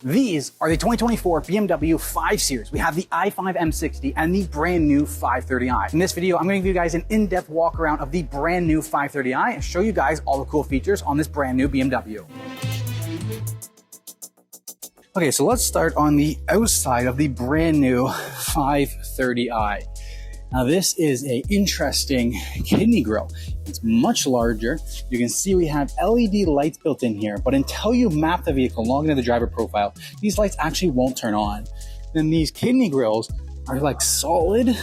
These are the 2024 BMW 5 Series. We have the i5 M60 and the brand new 530i. In this video, I'm going to give you guys an in-depth walk around of the brand new 530i and show you guys all the cool features on this brand new BMW. Okay, so let's start on the outside of the brand new 530i. Now this is an interesting kidney grille. It's much larger. You can see we have LED lights built in here, but until you map the vehicle log into the driver profile, these lights actually won't turn on. Then these kidney grills are like solid,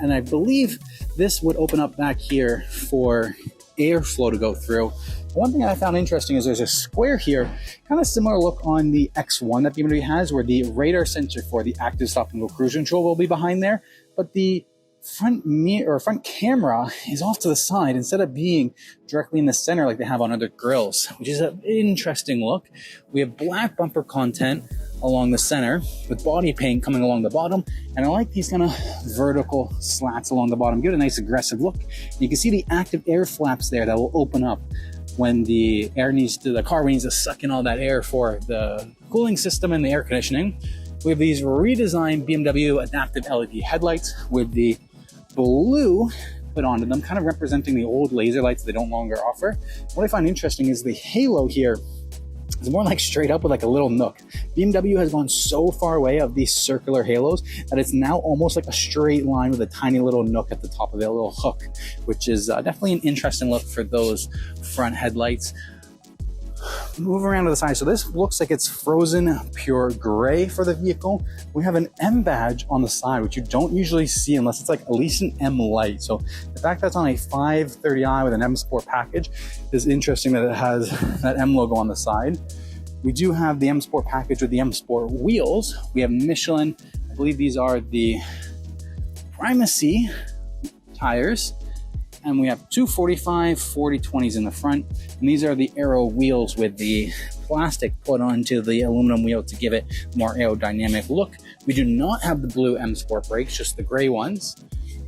and I believe this would open up back here for airflow to go through. One thing I found interesting is there's a square here, kind of similar look on the X1 that BMW has, where the radar sensor for the active stop and go cruise control will be behind there, but the front mirror or front camera is off to the side instead of being directly in the center like they have on other grills, which is an interesting look. We have black bumper content along the center with body paint coming along the bottom, and I like these kind of vertical slats along the bottom. Give it a nice aggressive look. You can see the active air flaps there that will open up when the car needs to suck in all that air for the cooling system and the air conditioning. We have these redesigned BMW adaptive LED headlights with the blue put onto them, kind of representing the old laser lights they don't longer offer. What I find interesting is the halo here is more like straight up with like a little nook. BMW has gone so far away of these circular halos that it's now almost like a straight line with a tiny little nook at the top of it, a little hook, which is definitely an interesting look for those front headlights. Move around to the side. So this looks like it's frozen pure gray for the vehicle. We have an M badge on the side, which you don't usually see unless it's like at least an M light. So the fact that's on a 530i with an M Sport package is interesting that it has that M logo on the side. We do have the M Sport package with the M Sport wheels. We have Michelin. I believe these are the Primacy tires. And we have 245 40/20s in the front. And these are the aero wheels with the plastic put onto the aluminum wheel to give it more aerodynamic look. We do not have the blue M Sport brakes, just the gray ones.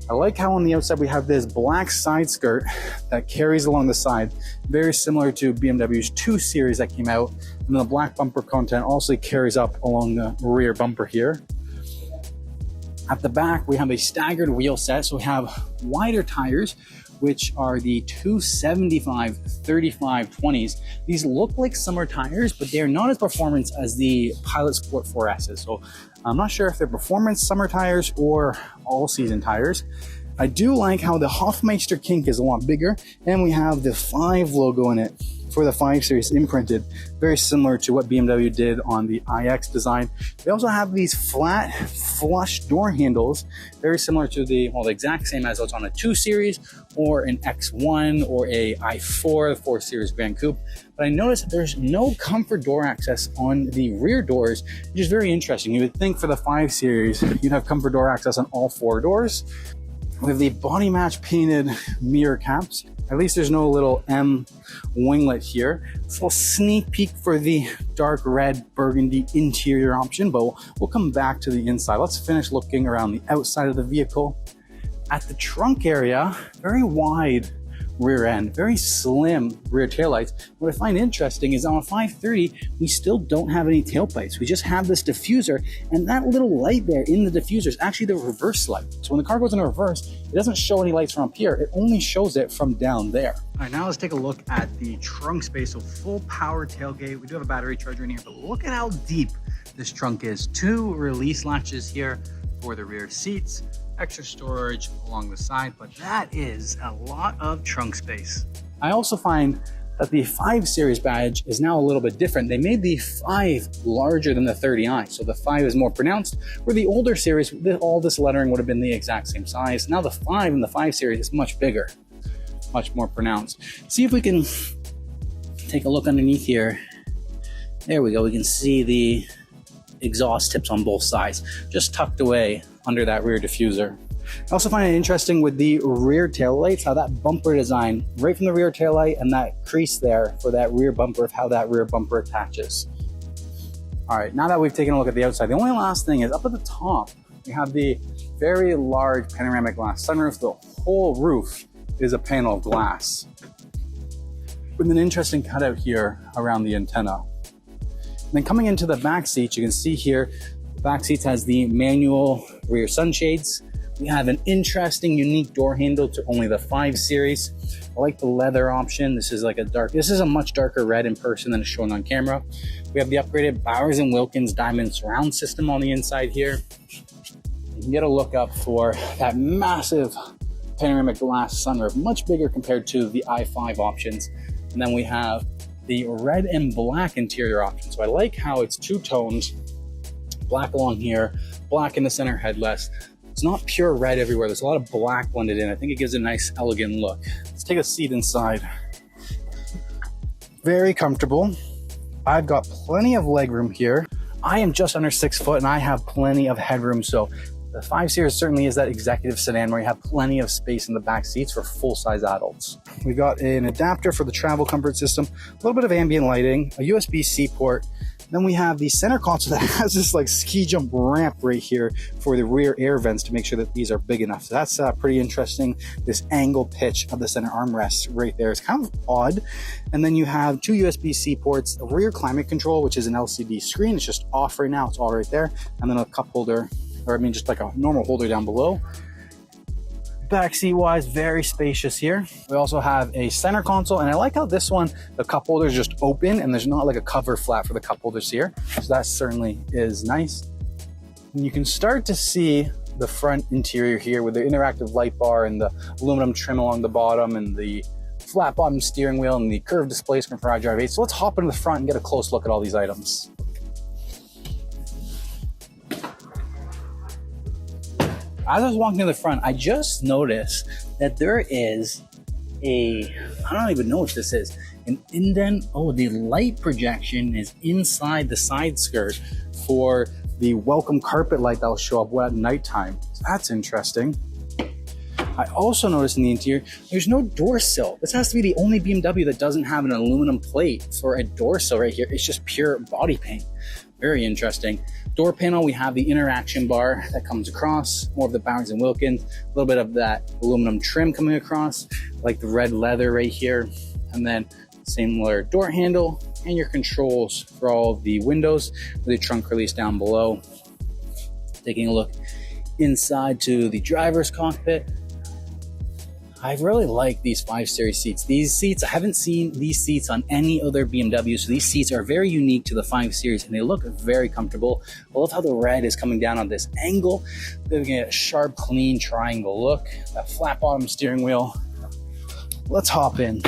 I like how on the outside we have this black side skirt that carries along the side, very similar to BMW's 2 Series that came out. And then the black bumper content also carries up along the rear bumper here. At the back, we have a staggered wheel set, so we have wider tires, which are the 275 35/20s. These look like summer tires, but they're not as performance as the Pilot Sport 4S's. So I'm not sure if they're performance summer tires or all-season tires. I do like how the Hofmeister kink is a lot bigger, and we have the 5 logo in it for the 5 Series imprinted, very similar to what BMW did on the iX design. They also have these flat flush door handles, very similar to the exact same as what's on a 2 Series or an X1 or a i4, the 4 Series Grand Coupe. But I noticed that there's no comfort door access on the rear doors, which is very interesting. You would think for the 5 Series, you'd have comfort door access on all 4 doors. We have the body match painted mirror caps. At least there's no little M winglet here. It's a little sneak peek for the dark red burgundy interior option, but we'll come back to the inside. Let's finish looking around the outside of the vehicle. At the trunk area, very wide rear end, very slim rear taillights. What I find interesting is on a 530, we still don't have any tailpipes. We just have this diffuser, and that little light there in the diffuser is actually the reverse light. So when the car goes in reverse, it doesn't show any lights from up here. It only shows it from down there. All right, now let's take a look at the trunk space. So full power tailgate. We do have a battery charger in here, but look at how deep this trunk is. 2 release latches here for the rear seats. Extra storage along the side, but that is a lot of trunk space. I also find that the 5 Series badge is now a little bit different. They made the 5 larger than the 30i, so the 5 is more pronounced, where the older series, all this lettering would have been the exact same size. Now the 5 in the 5 Series is much bigger, much more pronounced. See if we can take a look underneath here. There we go, we can see the exhaust tips on both sides, just tucked away under that rear diffuser. I also find it interesting with the rear tail lights, how that bumper design, right from the rear tail light and that crease there for that rear bumper, of how that rear bumper attaches. All right, now that we've taken a look at the outside, the only last thing is up at the top, we have the very large panoramic glass sunroof. The whole roof is a panel of glass with an interesting cutout here around the antenna. Then coming into the back seats, you can see here, the back seats has the manual rear sunshades. We have an interesting, unique door handle to only the 5 Series. I like the leather option. This is a much darker red in person than is shown on camera. We have the upgraded Bowers & Wilkins diamond surround system on the inside here. You can get a look up for that massive panoramic glass sunroof, much bigger compared to the i5 options. And then we have the red and black interior option. So I like how it's two-toned, black along here, black in the center headrest. It's not pure red everywhere. There's a lot of black blended in. I think it gives a nice, elegant look. Let's take a seat inside. Very comfortable. I've got plenty of legroom here. I am just under 6 foot and I have plenty of headroom. So the 5 Series certainly is that executive sedan where you have plenty of space in the back seats for full-size adults. We've got an adapter for the travel comfort system, a little bit of ambient lighting, a USB-C port. Then we have the center console that has this like ski jump ramp right here for the rear air vents to make sure that these are big enough. So that's pretty interesting. This angle pitch of the center armrest right there is kind of odd. And then you have 2 USB-C ports, a rear climate control, which is an LCD screen. It's just off right now. It's all right there. And then a cup holder, just like a normal holder down below. Backseat wise, very spacious here. We also have a center console, and I like how this one, the cup holders just open and there's not like a cover flat for the cup holders here. So that certainly is nice. And you can start to see the front interior here with the interactive light bar and the aluminum trim along the bottom and the flat bottom steering wheel and the curved displacement for iDrive 8. So let's hop into the front and get a close look at all these items. As I was walking to the front, I just noticed that there is I don't even know what this is, an indent. Oh, the light projection is inside the side skirt for the welcome carpet light that'll show up at nighttime. So that's interesting. I also noticed in the interior, there's no door sill. This has to be the only BMW that doesn't have an aluminum plate for a door sill right here. It's just pure body paint. Very interesting. Door panel, we have the interaction bar that comes across, more of the Bowers & Wilkins, a little bit of that aluminum trim coming across, like the red leather right here, and then similar door handle and your controls for all the windows with the trunk release down below. Taking a look inside to the driver's cockpit. I really like these 5 Series seats. These seats, I haven't seen these seats on any other BMW, so these seats are very unique to the 5 Series and they look very comfortable. I love how the red is coming down on this angle, giving it a sharp, clean triangle look. That flat bottom steering wheel. Let's hop in.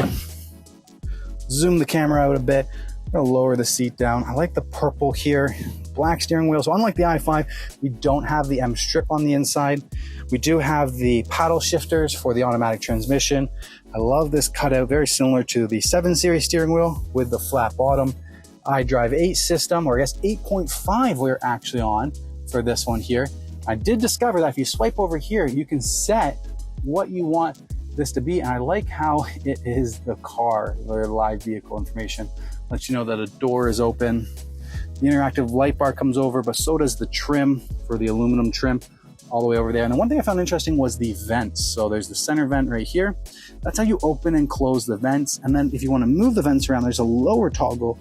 Zoom the camera out a bit. I'm gonna lower the seat down. I like the purple here. Black steering wheel. So unlike the i5, we don't have the M strip on the inside. We do have the paddle shifters for the automatic transmission. I love this cutout, very similar to the 7 Series steering wheel with the flat bottom. iDrive 8 system, or I guess 8.5 we're actually on for this one here. I did discover that if you swipe over here, you can set what you want this to be. And I like how it is the car, or live vehicle information. Lets you know that a door is open. The interactive light bar comes over, but so does the trim for the aluminum trim all the way over there. And the one thing I found interesting was the vents. So there's the center vent right here. That's how you open and close the vents. And then if you want to move the vents around, there's a lower toggle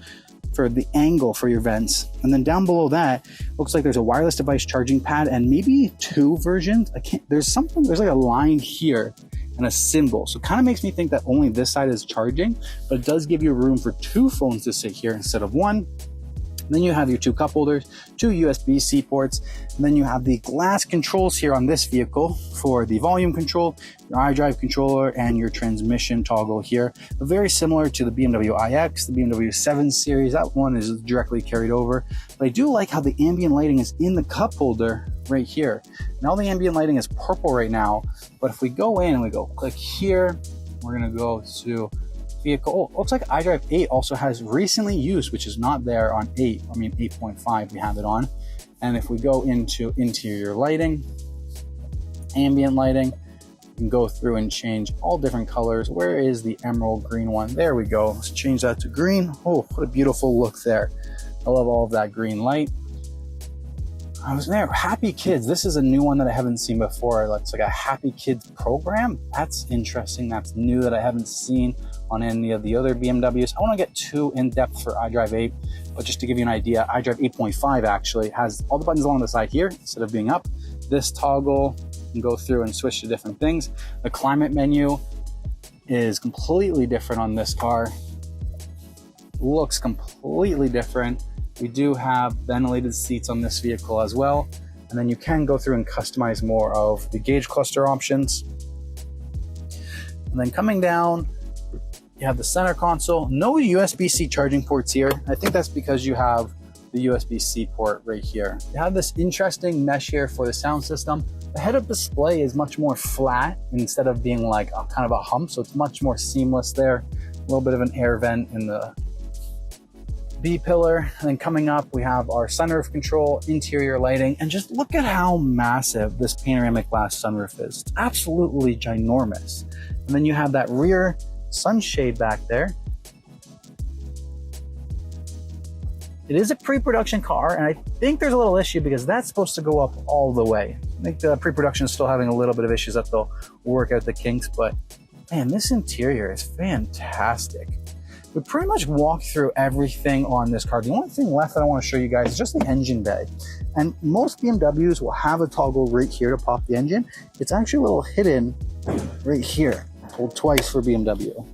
for the angle for your vents. And then down below that, looks like there's a wireless device charging pad and maybe 2 versions. There's like a line here and a symbol. So it kind of makes me think that only this side is charging, but it does give you room for 2 phones to sit here instead of 1. Then you have your 2 cup holders, 2 USB-C ports, and then you have the glass controls here on this vehicle for the volume control, your iDrive controller, and your transmission toggle here. But very similar to the BMW iX, the BMW 7 Series. That one is directly carried over. But I do like how the ambient lighting is in the cup holder right here. And all the ambient lighting is purple right now. But if we go in and we go click here, we're gonna go to vehicle. Oh, looks like iDrive 8 also has recently used, which is not there on 8.5 we have it on. And if we go into interior lighting, ambient lighting, you can go through and change all different colors. Where is the emerald green one? There we go. Let's change that to green. Oh, what a beautiful look there. I love all of that green light. I was there. Happy Kids. This is a new one that I haven't seen before. It's like a Happy Kids program. That's interesting. That's new that I haven't seen on any of the other BMWs. I won't get too in-depth for iDrive 8, but just to give you an idea, iDrive 8.5 actually has all the buttons along the side here instead of being up. This toggle can go through and switch to different things. The climate menu is completely different on this car. Looks completely different. We do have ventilated seats on this vehicle as well. And then you can go through and customize more of the gauge cluster options. And then coming down, you have the center console. No USB-C charging ports here. I think that's because you have the USB-C port right here. You have this interesting mesh here for the sound system. The head-up display is much more flat instead of being like a kind of a hump, so it's much more seamless there. A little bit of an air vent in the B-pillar. And then coming up, we have our sunroof control, interior lighting, and just look at how massive this panoramic glass sunroof is. It's absolutely ginormous. And then you have that rear sunshade back there. It is a pre-production car, and I think there's a little issue because that's supposed to go up all the way. I think the pre-production is still having a little bit of issues that they'll work out the kinks, but man, this interior is fantastic. We pretty much walked through everything on this car. The only thing left that I want to show you guys is just the engine bay. And most BMWs will have a toggle right here to pop the engine. It's actually a little hidden right here. Hold twice for BMW.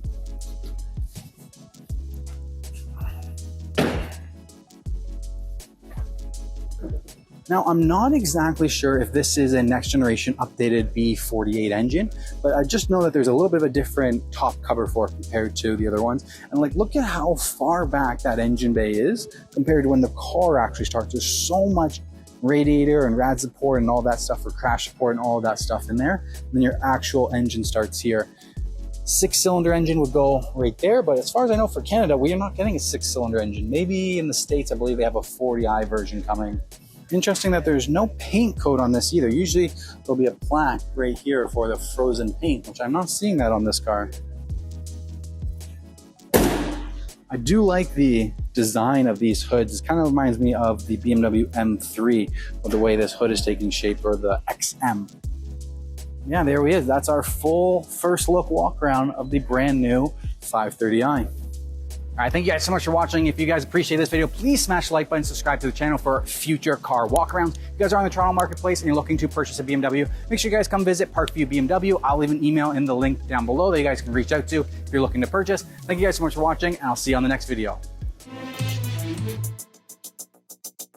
Now, I'm not exactly sure if this is a next generation updated B48 engine, but I just know that there's a little bit of a different top cover for it compared to the other ones. And like, look at how far back that engine bay is compared to when the car actually starts. There's so much radiator and rad support and all that stuff for crash support and all of that stuff in there. And then your actual engine starts here. 6-cylinder engine would go right there, but as far as I know for Canada, we are not getting a 6-cylinder engine. Maybe in the States, I believe they have a 40i version coming. Interesting that there's no paint code on this either. Usually there'll be a plaque right here for the frozen paint, which I'm not seeing that on this car. I do like the design of these hoods. It kind of reminds me of the BMW M3 with the way this hood is taking shape, or the XM. Yeah, there he is. That's our full first look walk around of the brand new 530i. All right, thank you guys so much for watching. If you guys appreciate this video, please smash the like button, subscribe to the channel for future car walkarounds. If you guys are on the Toronto marketplace and you're looking to purchase a BMW, make sure you guys come visit Parkview BMW. I'll leave an email in the link down below that you guys can reach out to if you're looking to purchase. Thank you guys so much for watching, and I'll see you on the next video.